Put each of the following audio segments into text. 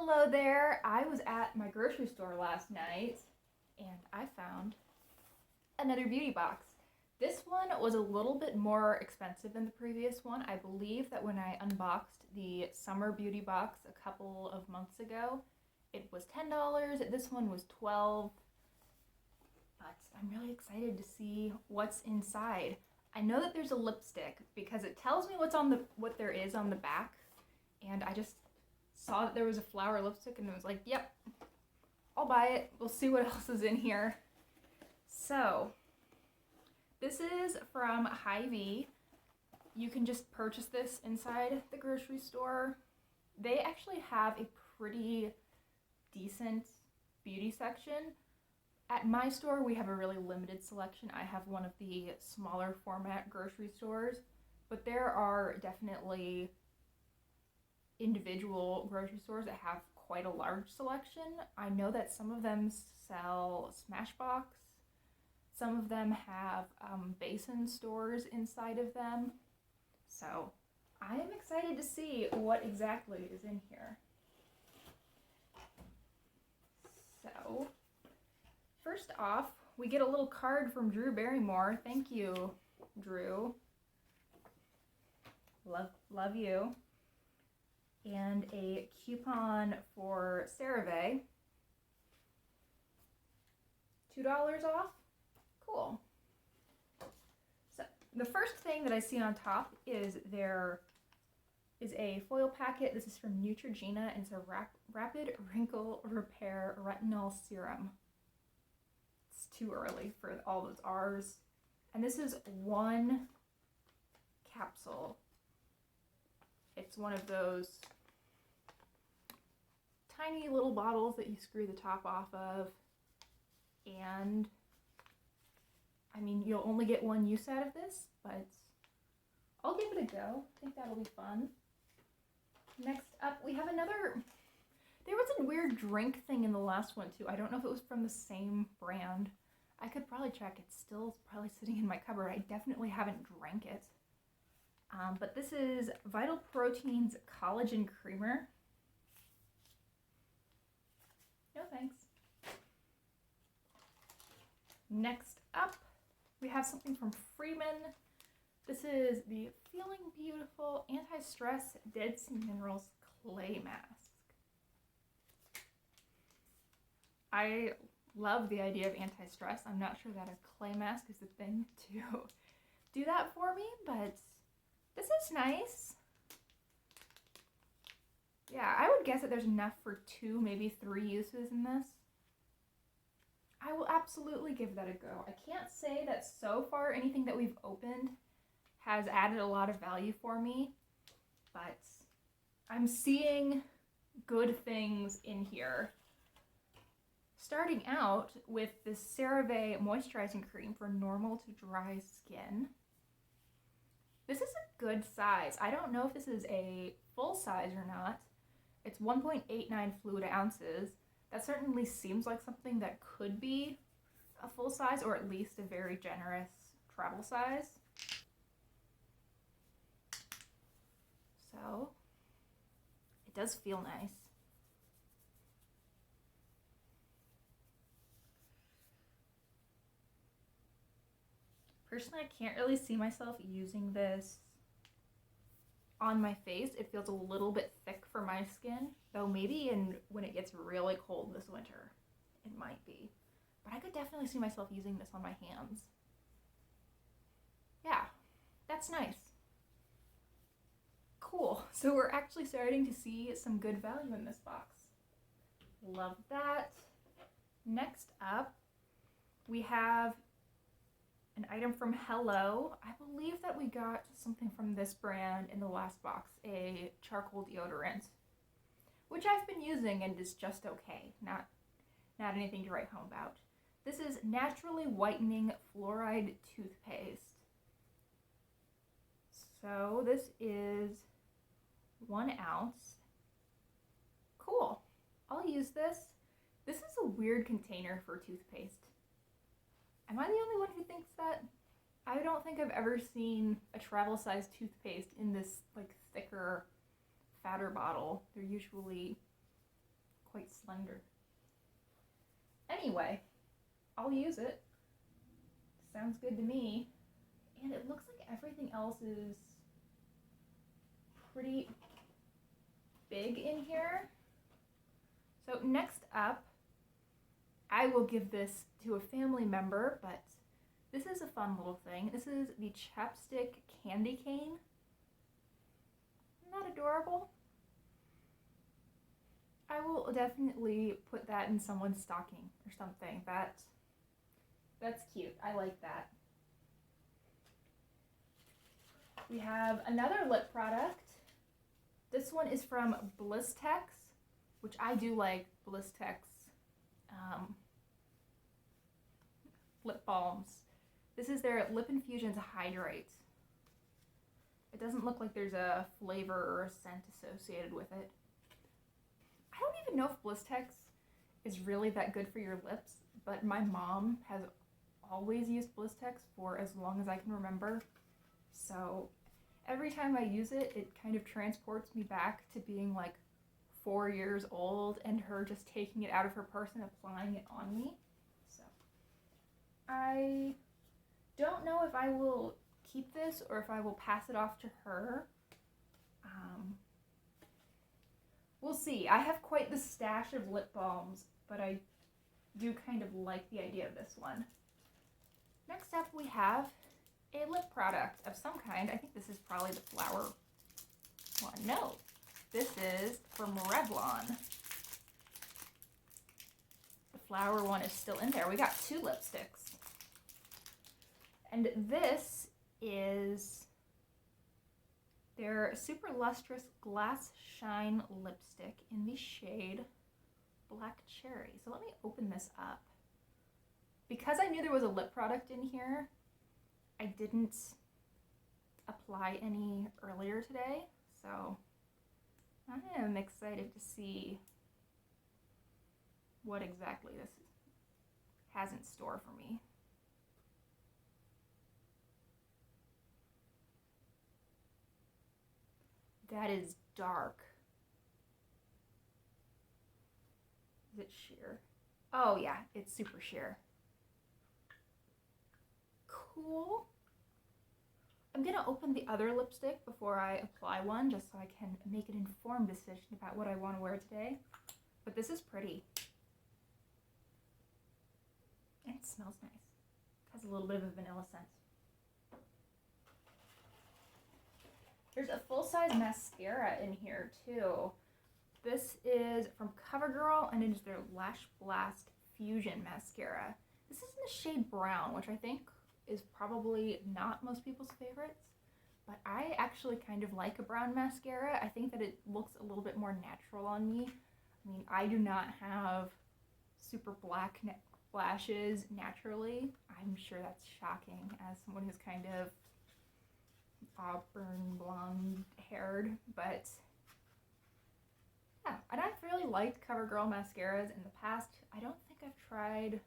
Hello there. I was at my grocery store last night and I found another beauty box. This one was a little bit more expensive than the previous one. I believe that when I unboxed the summer beauty box a couple of months ago, it was $10. This one was $12. But I'm really excited to see what's inside. I know that there's a lipstick because it tells me what there is on the back, and I just saw that there was a flower lipstick and it was like, yep, I'll buy it. We'll see what else is in here. So, this is from Hy-Vee. You can just purchase this inside the grocery store. They actually have a pretty decent beauty section. At my store, we have a really limited selection. I have one of the smaller format grocery stores, but there are definitely individual grocery stores that have quite a large selection. I know that some of them sell Smashbox. Some of them have basin stores inside of them. So I am excited to see what exactly is in here. So first off, we get a little card from Drew Barrymore. Thank you, Drew. Love you. And a coupon for Cerave. $2 off? Cool. So the first thing that I see on top is there is a foil packet. This is from Neutrogena, and it's a Rapid Wrinkle Repair Retinol Serum. It's too early for all those R's. And this is one capsule. It's one of those tiny little bottles that you screw the top off of, and I mean, you'll only get one use out of this, but I'll give it a go. I think that'll be fun. Next up, we have another, there was a weird drink thing in the last one too. I don't know if it was from the same brand. I could probably check. It's still probably sitting in my cupboard. I definitely haven't drank it. But this is Vital Protein's Collagen Creamer. No thanks. Next up, we have something from Freeman. This is the Feeling Beautiful Anti-Stress Dead Sea Minerals Clay Mask. I love the idea of anti-stress. I'm not sure that a clay mask is the thing to do that for me, but this is nice. Yeah, I would guess that there's enough for 2, maybe 3 uses in this. I will absolutely give that a go. I can't say that so far anything that we've opened has added a lot of value for me, but I'm seeing good things in here. Starting out with this Cerave Moisturizing Cream for normal to dry skin. This is a good size. I don't know if this is a full size or not. It's 1.89 fluid ounces. That certainly seems like something that could be a full size, or at least a very generous travel size. So it does feel nice. Personally, I can't really see myself using this on my face. It feels a little bit thick for my skin, though maybe when it gets really cold this winter, it might be. But I could definitely see myself using this on my hands. Yeah, that's nice. Cool, so we're actually starting to see some good value in this box. Love that. Next up, we have an item from Hello. I believe that we got something from this brand in the last box, a charcoal deodorant, which I've been using and is just okay, not anything to write home about. This is Naturally Whitening Fluoride Toothpaste. So this is 1 ounce. Cool, I'll use this. This is a weird container for toothpaste. Am I the only one who thinks that? I don't think I've ever seen a travel-sized toothpaste in this like thicker, fatter bottle. They're usually quite slender. Anyway, I'll use it. Sounds good to me. And it looks like everything else is pretty big in here. So next up, I will give this to a family member, but this is a fun little thing. This is the Chapstick Candy Cane. Isn't that adorable? I will definitely put that in someone's stocking or something. That's cute. I like that. We have another lip product. This one is from Blistex, which I do like Blistex lip balms. This is their Lip Infusion To Hydrate. It doesn't look like there's a flavor or a scent associated with it. I don't even know if Blistex is really that good for your lips, but my mom has always used Blistex for as long as I can remember. So every time I use it, it kind of transports me back to being like 4 years old and her just taking it out of her purse and applying it on me. So I don't know if I will keep this or if I will pass it off to her. We'll see. I have quite the stash of lip balms, but I do kind of like the idea of this one. Next up, we have a lip product of some kind. I think this is probably the flower one. No, this is from Revlon. The flower one is still in there. We got 2 lipsticks. And this is their Super Lustrous Glass Shine lipstick in the shade Black Cherry. So let me open this up. Because I knew there was a lip product in here, I didn't apply any earlier today. So I am excited to see what exactly this has in store for me. That is dark. Is it sheer? Oh yeah, it's super sheer. Cool. I'm gonna open the other lipstick before I apply one, just so I can make an informed decision about what I want to wear today. But this is pretty. And it smells nice. It has a little bit of a vanilla scent. There's a full-size mascara in here too. This is from CoverGirl and it is their Lash Blast Fusion Mascara. This is in the shade brown, which I think is probably not most people's favorites, but I actually kind of like a brown mascara. I think that it looks a little bit more natural on me. I mean, I do not have super black lashes naturally. I'm sure that's shocking as someone who's kind of auburn blonde haired, but yeah, and I've really liked CoverGirl mascaras in the past. I don't think I've tried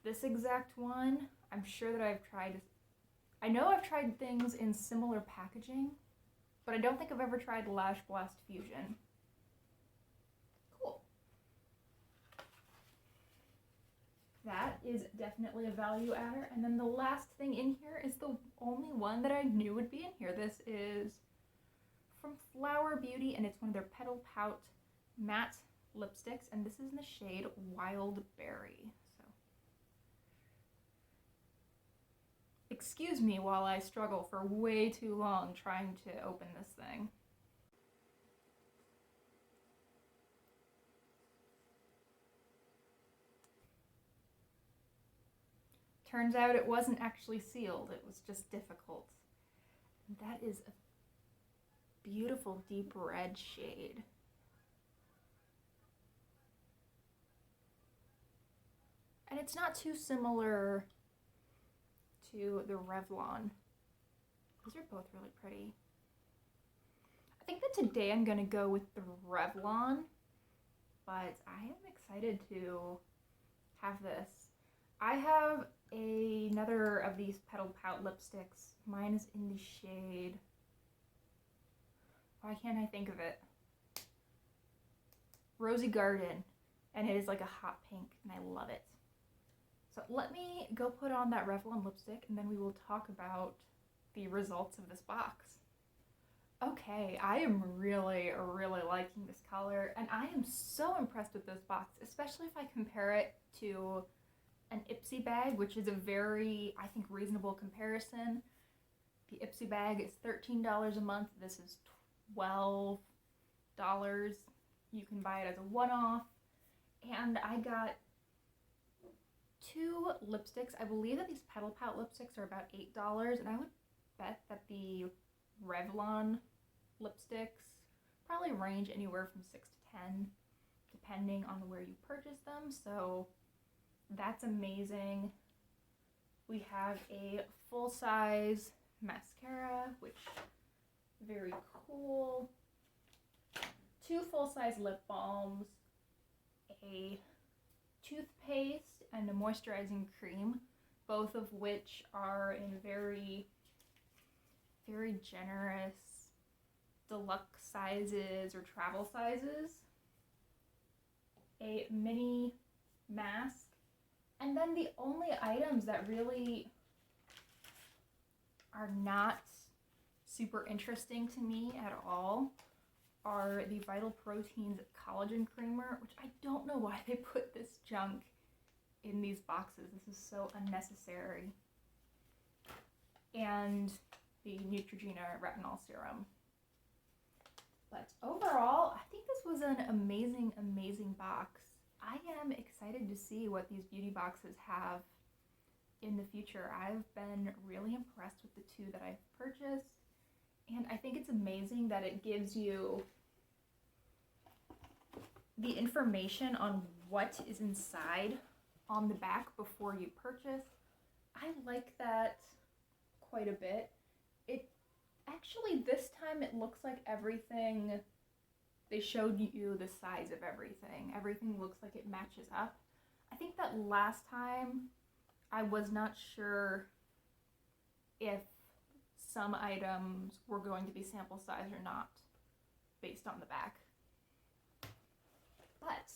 this exact one. I'm sure that I know I've tried things in similar packaging, but I don't think I've ever tried Lash Blast Fusion. Cool. That is definitely a value adder. And then the last thing in here is the only one that I knew would be in here. This is from Flower Beauty, and it's one of their Petal Pout matte lipsticks, and this is in the shade Wild Berry. So, excuse me while I struggle for way too long trying to open this thing. Turns out it wasn't actually sealed, it was just difficult. And that is a beautiful deep red shade. And it's not too similar to the Revlon. These are both really pretty. I think that today I'm going to go with the Revlon, but I am excited to have this. I have another of these Petal Pout lipsticks. Mine is in the shade... Why can't I think of it? Rosy Garden, and it is like a hot pink, and I love it. So let me go put on that Revlon lipstick, and then we will talk about the results of this box. Okay, I am really liking this color, and I am so impressed with this box, especially if I compare it to an Ipsy bag, which is a very, I think, reasonable comparison. The Ipsy bag is $13 a month. This is $12. You can buy it as a one-off. And I got 2 lipsticks. I believe that these Petal Pout lipsticks are about $8, and I would bet that the Revlon lipsticks probably range anywhere from $6 to $10, depending on where you purchase them. So that's amazing. We have a full-size mascara, which is very cool. 2 full-size lip balms, a toothpaste, and a moisturizing cream, both of which are in very generous deluxe sizes or travel sizes. A mini mask. And then the only items that really are not super interesting to me at all are the Vital Proteins Collagen Creamer, which I don't know why they put this junk in these boxes. This is so unnecessary. And the Neutrogena Retinol Serum. But overall, I think this was an amazing box. I am excited to see what these beauty boxes have in the future. I've been really impressed with the 2 that I've purchased, and I think it's amazing that it gives you the information on what is inside on the back before you purchase. I like that quite a bit. It actually, this time it looks like everything, they showed you the size of everything. Everything looks like it matches up. I think that last time I was not sure if some items were going to be sample size or not based on the back. But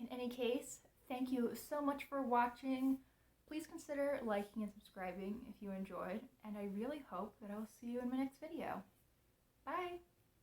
in any case, thank you so much for watching. Please consider liking and subscribing if you enjoyed, and I really hope that I'll see you in my next video. Bye!